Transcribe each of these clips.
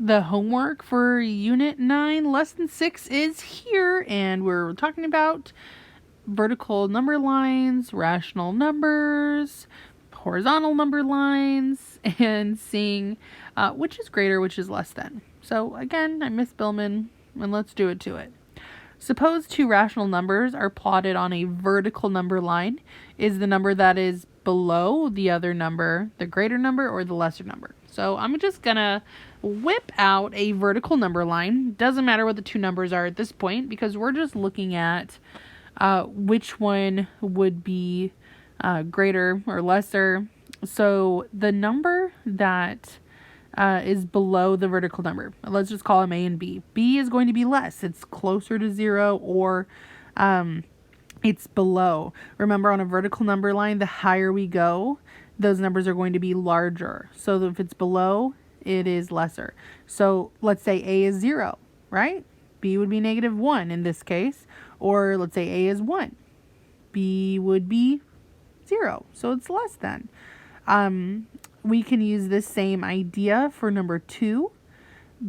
The homework for Unit 9, Lesson 6 is here, and we're talking about vertical number lines, rational numbers, horizontal number lines, and seeing which is greater, which is less than. So again, I'm Miss Billman, and let's do it to it. Suppose two rational numbers are plotted on a vertical number line. Is the number that is below the other number the greater number or the lesser number? So I'm just gonna whip out a vertical number line. Doesn't matter what the two numbers are at this point because we're just looking at which one would be greater or lesser. So the number that is below the vertical number, let's just call them A and B. B is going to be less. It's closer to 0 or it's below. Remember, on a vertical number line, the higher we go, those numbers are going to be larger. So if it's below, it is lesser. So let's say A is 0, right? B would be -1 in this case. Or let's say A is 1. B would be 0. So it's less than. We can use this same idea for number 2.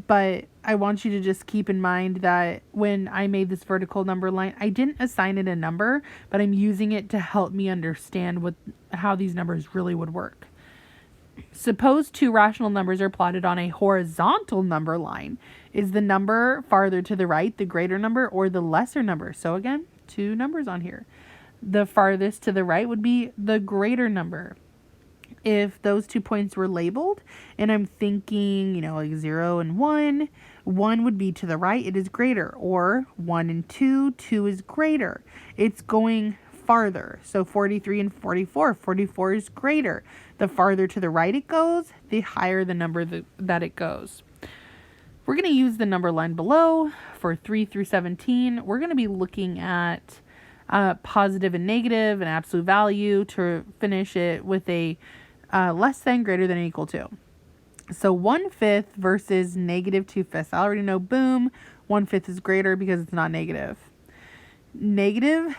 But I want you to just keep in mind that when I made this vertical number line, I didn't assign it a number, but I'm using it to help me understand how these numbers really would work. Suppose two rational numbers are plotted on a horizontal number line. Is the number farther to the right the greater number or the lesser number? So again, two numbers on here. The farthest to the right would be the greater number. If those 2 points were labeled and I'm thinking, like 0 and 1, 1 would be to the right, it is greater. Or 1 and 2, 2 is greater. It's going farther. So 43 and 44, 44 is greater. The farther to the right it goes, the higher the number that it goes. We're going to use the number line below for 3 through 17. We're going to be looking at positive and negative and absolute value to finish it with a less than, greater than, equal to. So 1/5 versus -2/5. I already know, boom, 1/5 is greater because it's not negative. Negative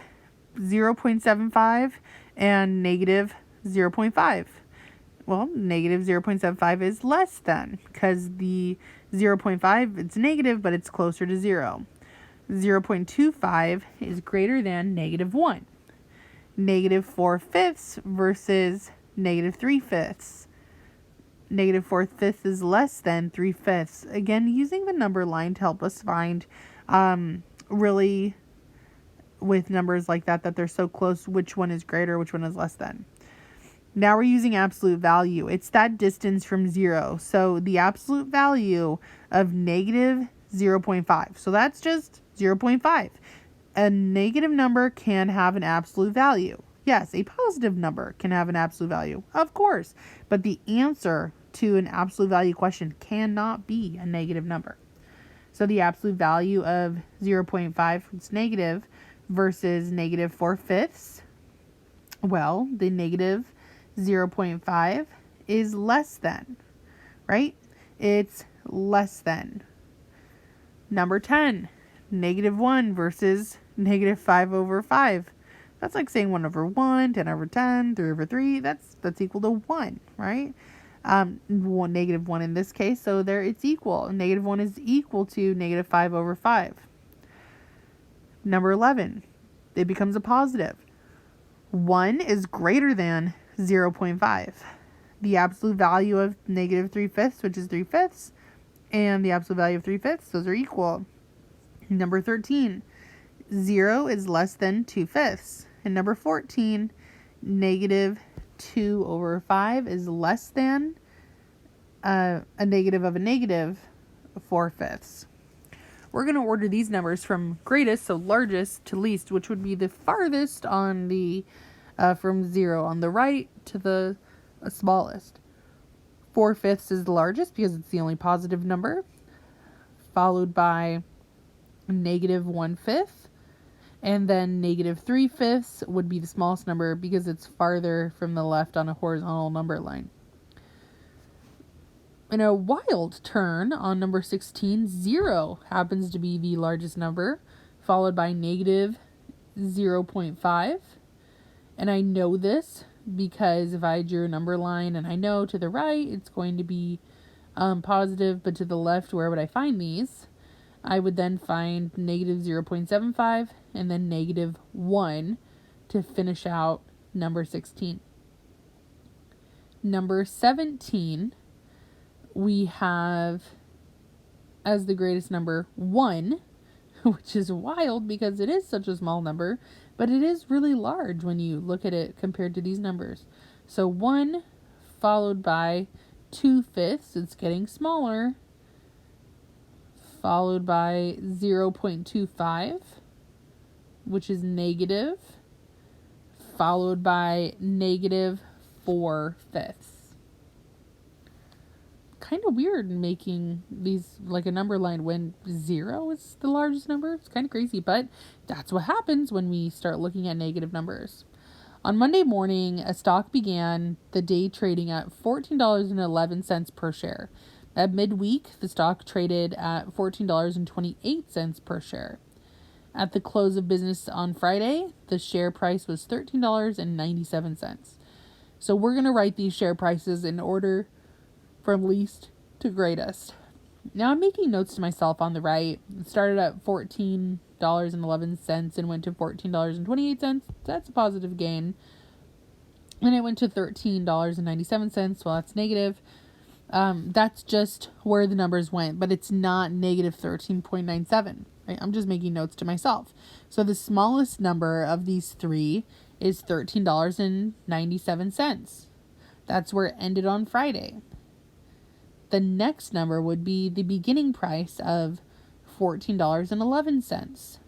0.75 and negative 0.5. Well, negative 0.75 is less than because the 0.5, it's negative, but it's closer to 0. 0.25 is greater than -1. -4/5 versus -3/5. -4/5 is less than 3/5. Again, using the number line to help us find really with numbers like that they're so close, which one is greater, which one is less than. Now we're using absolute value. It's that distance from 0. So the absolute value of -0.5. So that's just 0.5. A negative number can have an absolute value. Yes, a positive number can have an absolute value, of course, but the answer to an absolute value question cannot be a negative number. So the absolute value of 0.5 is negative versus -4/5. Well, the negative 0.5 is less than, right? It's less than. Number 10, -1 versus -5/5. That's like saying 1/1, 10/10, 3/3. That's equal to 1, right? -1 in this case, so there it's equal. -1 is equal to -5/5. Number 11, it becomes a positive. 1 is greater than 0.5. The absolute value of -3/5, which is 3/5, and the absolute value of 3/5, those are equal. Number 13, 0 is less than 2/5. And number 14, -2/5 is less than a negative of a -4/5. We're going to order these numbers from greatest, so largest, to least, which would be the farthest on the from 0 on the right to the smallest. 4/5 is the largest because it's the only positive number, followed by -1/5. And then -3/5 would be the smallest number because it's farther from the left on a horizontal number line. In a wild turn on number 16, 0 happens to be the largest number, followed by -0.5. And I know this because if I drew a number line and I know to the right it's going to be positive, but to the left, where would I find these? I would then find negative 0.75 and then negative 1 to finish out number 16. Number 17, we have as the greatest number 1, which is wild because it is such a small number, but it is really large when you look at it compared to these numbers. So 1 followed by 2/5, it's getting smaller, followed by 0.25, which is negative, followed by negative 4/5. Kind of weird making these like a number line when 0 is the largest number. It's kind of crazy, but that's what happens when we start looking at negative numbers. On Monday morning, a stock began the day trading at $14.11 per share. At midweek, the stock traded at $14.28 per share. At the close of business on Friday, the share price was $13.97. So we're going to write these share prices in order from least to greatest. Now I'm making notes to myself on the right. It started at $14.11 and went to $14.28. That's a positive gain. And it went to $13.97. Well, that's negative. That's just where the numbers went, but it's not negative 13.97. Right? I'm just making notes to myself. So the smallest number of these three is $13.97. That's where it ended on Friday. The next number would be the beginning price of $14.11.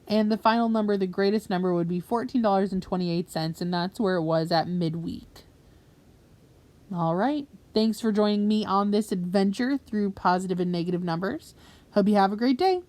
And the final number, the greatest number, would be $14.28, and that's where it was at midweek. All right. Thanks for joining me on this adventure through positive and negative numbers. Hope you have a great day.